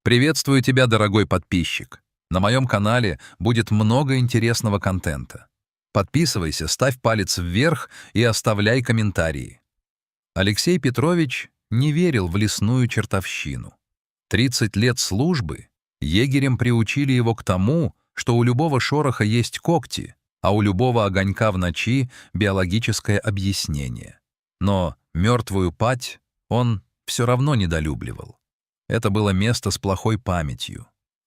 Приветствую тебя, дорогой подписчик. На моем канале будет много интересного контента. Подписывайся, ставь палец вверх и оставляй комментарии. Алексей Петрович не верил в лесную чертовщину. 30 лет службы егерем приучили его к тому, что у любого шороха есть когти, а у любого огонька в ночи биологическое объяснение. Но мертвую падь он все равно недолюбливал. Это было место с плохой памятью.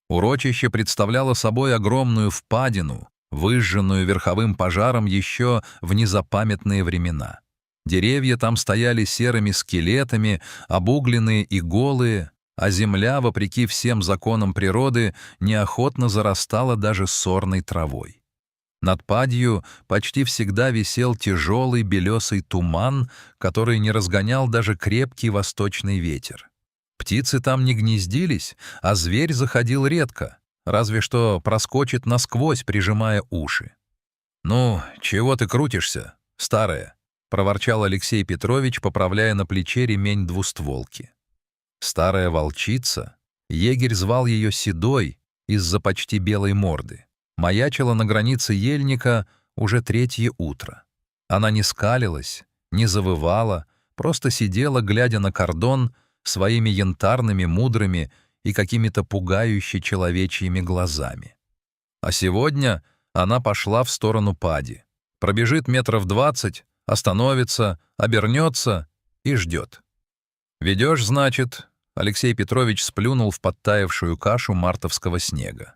Урочище представляло собой огромную впадину, выжженную верховым пожаром еще в незапамятные времена. Деревья там стояли серыми скелетами, обугленные и голые, а земля, вопреки всем законам природы, неохотно зарастала даже сорной травой. Над падью почти всегда висел тяжелый белесый туман, который не разгонял даже крепкий восточный ветер. Птицы там не гнездились, а зверь заходил редко, разве что проскочит насквозь, прижимая уши. «Ну, чего ты крутишься, старая?» — проворчал Алексей Петрович, поправляя на плече ремень двустволки. Старая волчица, егерь звал ее Седой из-за почти белой морды, маячила на границе ельника уже третье утро. Она не скалилась, не завывала, просто сидела, глядя на кордон, своими янтарными, мудрыми и какими-то пугающе человечьими глазами. А сегодня она пошла в сторону пади, пробежит метров 20, остановится, обернется и ждет. «Ведешь, значит?» — Алексей Петрович сплюнул в подтаявшую кашу мартовского снега.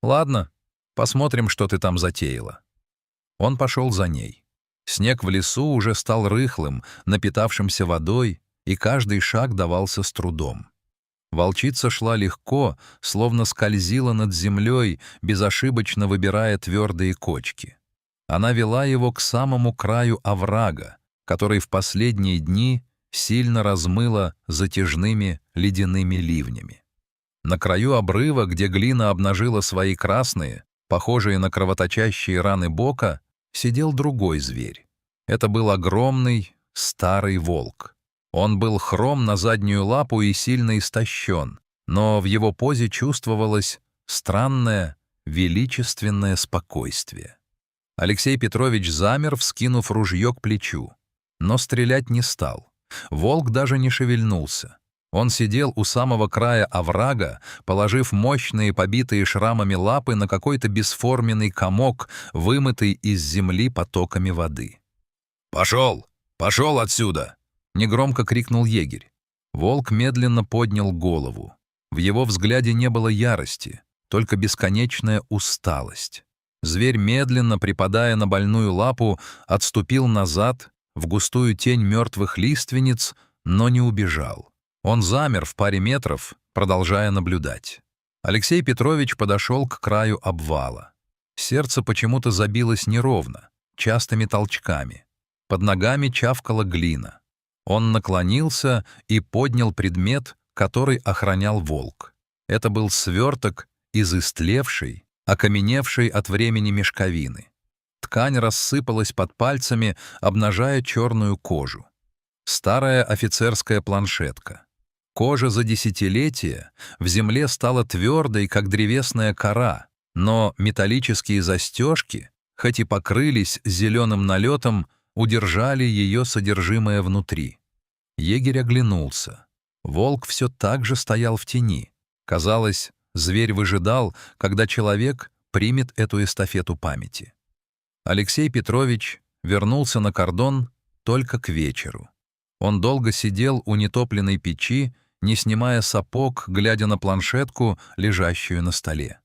«Ладно, посмотрим, что ты там затеяла». Он пошел за ней. Снег в лесу уже стал рыхлым, напитавшимся водой, и каждый шаг давался с трудом. Волчица шла легко, словно скользила над землей, безошибочно выбирая твердые кочки. Она вела его к самому краю оврага, который в последние дни сильно размыло затяжными ледяными ливнями. На краю обрыва, где глина обнажила свои красные, похожие на кровоточащие раны бока, сидел другой зверь. Это был огромный старый волк. Он был хром на заднюю лапу и сильно истощен, но в его позе чувствовалось странное, величественное спокойствие. Алексей Петрович замер, вскинув ружье к плечу, но стрелять не стал. Волк даже не шевельнулся. Он сидел у самого края оврага, положив мощные, побитые шрамами лапы на какой-то бесформенный комок, вымытый из земли потоками воды. «Пошел! Пошел отсюда!» — негромко крикнул егерь. Волк медленно поднял голову. В его взгляде не было ярости, только бесконечная усталость. Зверь, медленно припадая на больную лапу, отступил назад, в густую тень мертвых лиственниц, но не убежал. Он замер в паре метров, продолжая наблюдать. Алексей Петрович подошел к краю обвала. Сердце почему-то забилось неровно, частыми толчками. Под ногами чавкала глина. Он наклонился и поднял предмет, который охранял волк. Это был сверток из истлевшей, окаменевшей от времени мешковины. Ткань рассыпалась под пальцами, обнажая черную кожу. Старая офицерская планшетка. Кожа за десятилетия в земле стала твердой, как древесная кора, но металлические застежки, хоть и покрылись зеленым налетом, удержали ее содержимое внутри. Егерь оглянулся. Волк все так же стоял в тени. Казалось, зверь выжидал, когда человек примет эту эстафету памяти. Алексей Петрович вернулся на кордон только к вечеру. Он долго сидел у нетопленной печи, не снимая сапог, глядя на планшетку, лежащую на столе.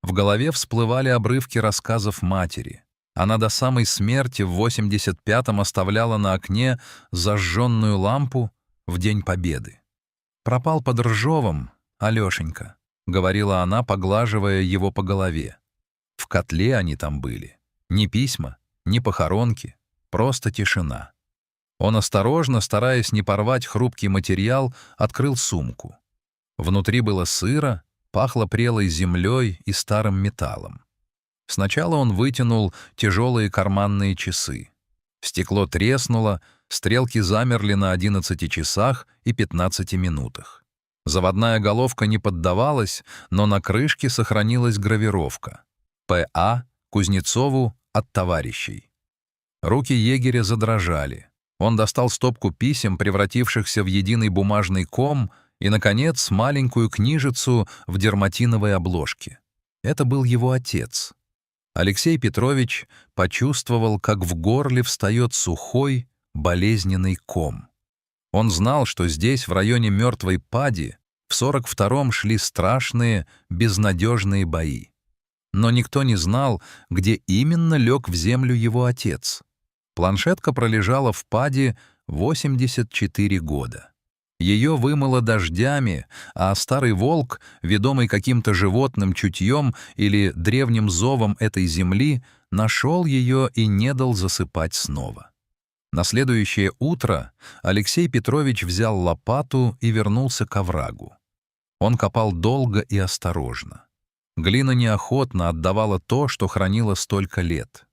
В голове всплывали обрывки рассказов матери. Она до самой смерти в 85-м оставляла на окне зажженную лампу в День Победы. «Пропал под Ржевом, Алешенька», — говорила она, поглаживая его по голове. В котле они там были. Ни письма, ни похоронки, просто тишина. Он осторожно, стараясь не порвать хрупкий материал, открыл сумку. Внутри было сыро, пахло прелой землей и старым металлом. Сначала он вытянул тяжелые карманные часы. Стекло треснуло, стрелки замерли на 11 часах и 15 минутах. Заводная головка не поддавалась, но на крышке сохранилась гравировка: «П.А. Кузнецову от товарищей». Руки егеря задрожали. Он достал стопку писем, превратившихся в единый бумажный ком, и, наконец, маленькую книжицу в дерматиновой обложке. Это был его отец. Алексей Петрович почувствовал, как в горле встает сухой, болезненный ком. Он знал, что здесь, в районе Мертвой Пади, в 42-м шли страшные, безнадежные бои. Но никто не знал, где именно лег в землю его отец. Планшетка пролежала в Пади 84 года. Ее вымыло дождями, а старый волк, ведомый каким-то животным чутьем или древним зовом этой земли, нашел ее и не дал засыпать снова. На следующее утро Алексей Петрович взял лопату и вернулся к оврагу. Он копал долго и осторожно. Глина неохотно отдавала то, что хранила столько лет.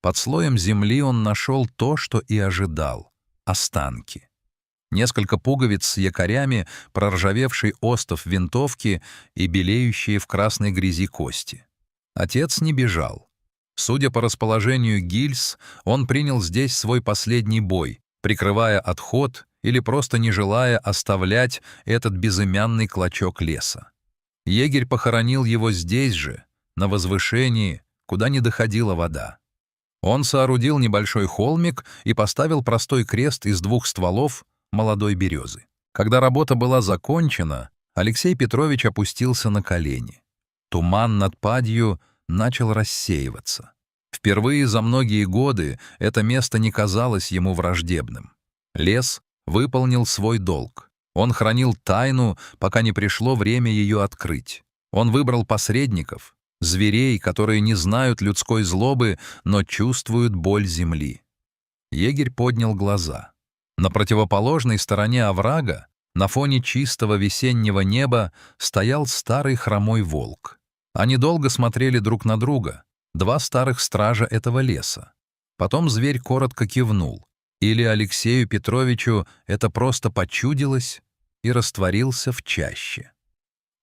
Под слоем земли он нашел то, что и ожидал — останки. Несколько пуговиц с якорями, проржавевший остов винтовки и белеющие в красной грязи кости. Отец не бежал. Судя по расположению гильз, он принял здесь свой последний бой, прикрывая отход или просто не желая оставлять этот безымянный клочок леса. Егерь похоронил его здесь же, на возвышении, куда не доходила вода. Он соорудил небольшой холмик и поставил простой крест из 2 стволов молодой березы. Когда работа была закончена, Алексей Петрович опустился на колени. Туман над Падью начал рассеиваться. Впервые за многие годы это место не казалось ему враждебным. Лес выполнил свой долг. Он хранил тайну, пока не пришло время ее открыть. Он выбрал посредников, зверей, которые не знают людской злобы, но чувствуют боль земли. Егерь поднял глаза. На противоположной стороне оврага, на фоне чистого весеннего неба, стоял старый хромой волк. Они долго смотрели друг на друга, 2 старых стража этого леса. Потом зверь коротко кивнул. Или Алексею Петровичу это просто почудилось, и растворился в чаще.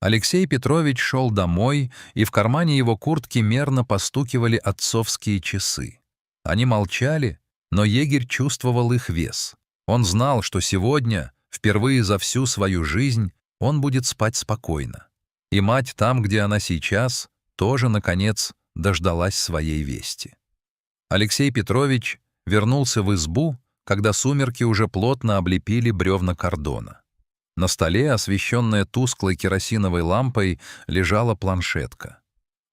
Алексей Петрович шел домой, и в кармане его куртки мерно постукивали отцовские часы. Они молчали, но егерь чувствовал их вес. Он знал, что сегодня, впервые за всю свою жизнь, он будет спать спокойно. И мать там, где она сейчас, тоже, наконец, дождалась своей вести. Алексей Петрович вернулся в избу, когда сумерки уже плотно облепили бревна кордона. На столе, освещенная тусклой керосиновой лампой, лежала планшетка.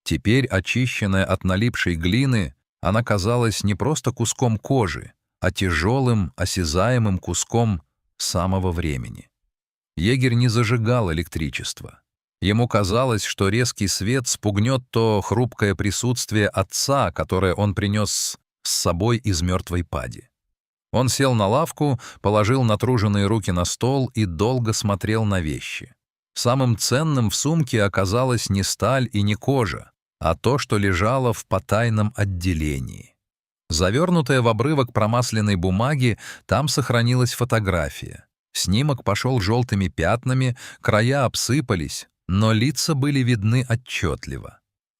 Теперь, очищенная от налипшей глины, она казалась не просто куском кожи, а тяжелым, осязаемым куском самого времени. Егерь не зажигал электричество. Ему казалось, что резкий свет спугнет то хрупкое присутствие отца, которое он принес с собой из Мертвой Пади. Он сел на лавку, положил натруженные руки на стол и долго смотрел на вещи. Самым ценным в сумке оказалась не сталь и не кожа, а то, что лежало в потайном отделении. Завернутая в обрывок промасленной бумаги, там сохранилась фотография. Снимок пошел желтыми пятнами, края обсыпались, но лица были видны отчетливо.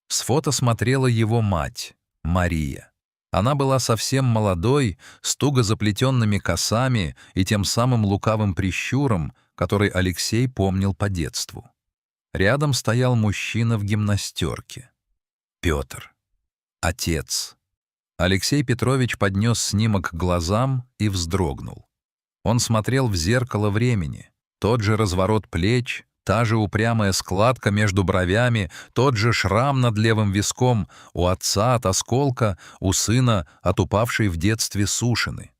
С фото смотрела его мать, Мария. Она была совсем молодой, с туго заплетенными косами и тем самым лукавым прищуром, который Алексей помнил по детству. Рядом стоял мужчина в гимнастерке. Петр. Отец. Алексей Петрович поднес снимок к глазам и вздрогнул. Он смотрел в зеркало времени. Тот же разворот плеч, та же упрямая складка между бровями, тот же шрам над левым виском, у отца от осколка, у сына от упавшей в детстве сушины.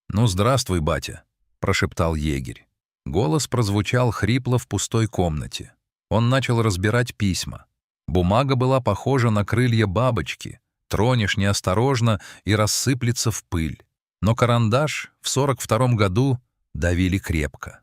«Ну, здравствуй, батя», — прошептал егерь. Голос прозвучал хрипло в пустой комнате. Он начал разбирать письма. Бумага была похожа на крылья бабочки. Тронешь неосторожно и рассыплется в пыль. Но карандаш в 42-м году давили крепко.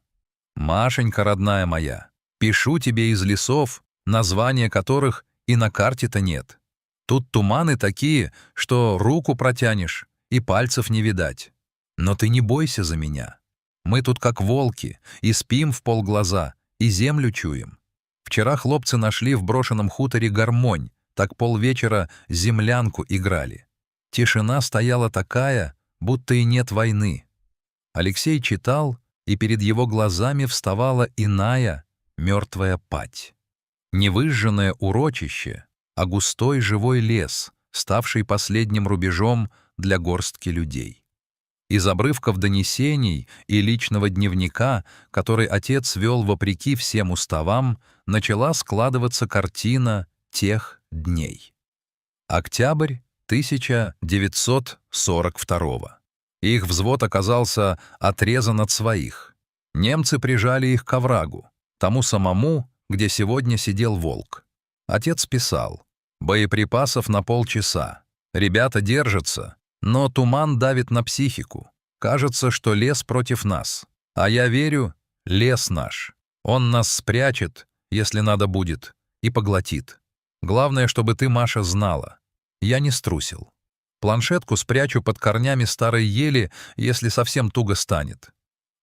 «Машенька, родная моя, пишу тебе из лесов, названия которых и на карте-то нет. Тут туманы такие, что руку протянешь, и пальцев не видать. Но ты не бойся за меня. Мы тут как волки, и спим в полглаза, и землю чуем. Вчера хлопцы нашли в брошенном хуторе гармонь, так полвечера землянку играли. Тишина стояла такая, будто и нет войны. Алексей читал, и перед его глазами вставала иная, мертвая падь. Не выжженное урочище, а густой живой лес, ставший последним рубежом для горстки людей. Из обрывков донесений и личного дневника, который отец вел вопреки всем уставам, начала складываться картина тех дней. Октябрь 1942. Их взвод оказался отрезан от своих. Немцы прижали их к оврагу, тому самому, где сегодня сидел волк. Отец писал: «Боеприпасов на полчаса. Ребята держатся, но туман давит на психику. Кажется, что лес против нас. А я верю, лес наш. Он нас спрячет, если надо будет, и поглотит. Главное, чтобы ты, Маша, знала. Я не струсил. Планшетку спрячу под корнями старой ели, если совсем туго станет.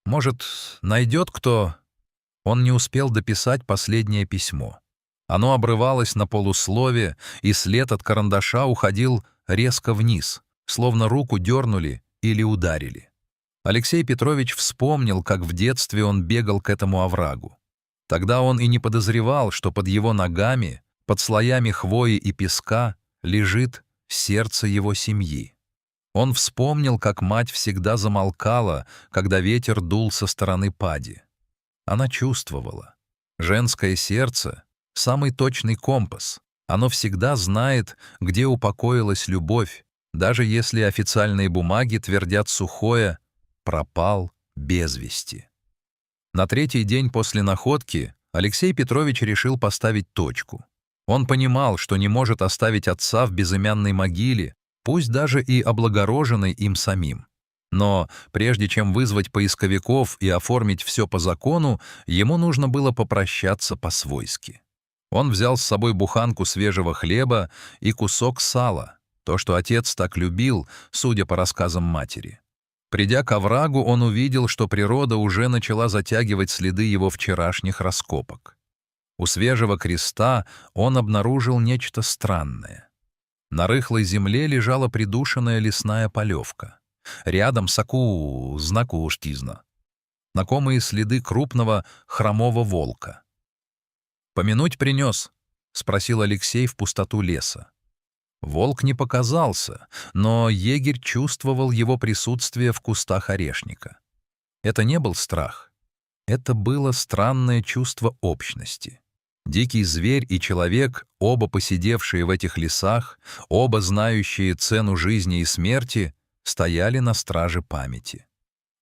Может, найдет кто...» Он не успел дописать последнее письмо. Оно обрывалось на полуслове, и след от карандаша уходил резко вниз, словно руку дернули или ударили. Алексей Петрович вспомнил, как в детстве он бегал к этому оврагу. Тогда он и не подозревал, что под его ногами, под слоями хвои и песка, лежит сердце его семьи. Он вспомнил, как мать всегда замолкала, когда ветер дул со стороны пади. Она чувствовала. Женское сердце — самый точный компас. Оно всегда знает, где упокоилась любовь, даже если официальные бумаги твердят сухое «пропал без вести». На третий день после находки Алексей Петрович решил поставить точку. Он понимал, что не может оставить отца в безымянной могиле, пусть даже и облагороженной им самим. Но прежде чем вызвать поисковиков и оформить все по закону, ему нужно было попрощаться по-свойски. Он взял с собой буханку свежего хлеба и кусок сала, то, что отец так любил, судя по рассказам матери. Придя к оврагу, он увидел, что природа уже начала затягивать следы его вчерашних раскопок. У свежего креста он обнаружил нечто странное. На рыхлой земле лежала придушенная лесная полевка. Рядом знаку штизна. Знакомые следы крупного хромого волка. «Помянуть принес?» — спросил Алексей в пустоту леса. Волк не показался, но егерь чувствовал его присутствие в кустах орешника. Это не был страх. Это было странное чувство общности. Дикий зверь и человек, оба посидевшие в этих лесах, оба знающие цену жизни и смерти, стояли на страже памяти.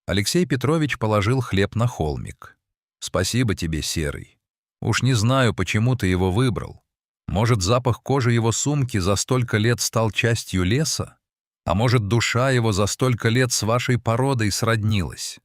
Алексей Петрович положил хлеб на холмик. «Спасибо тебе, Серый. Уж не знаю, почему ты его выбрал. Может, запах кожи его сумки за столько лет стал частью леса? А может, душа его за столько лет с вашей породой сроднилась?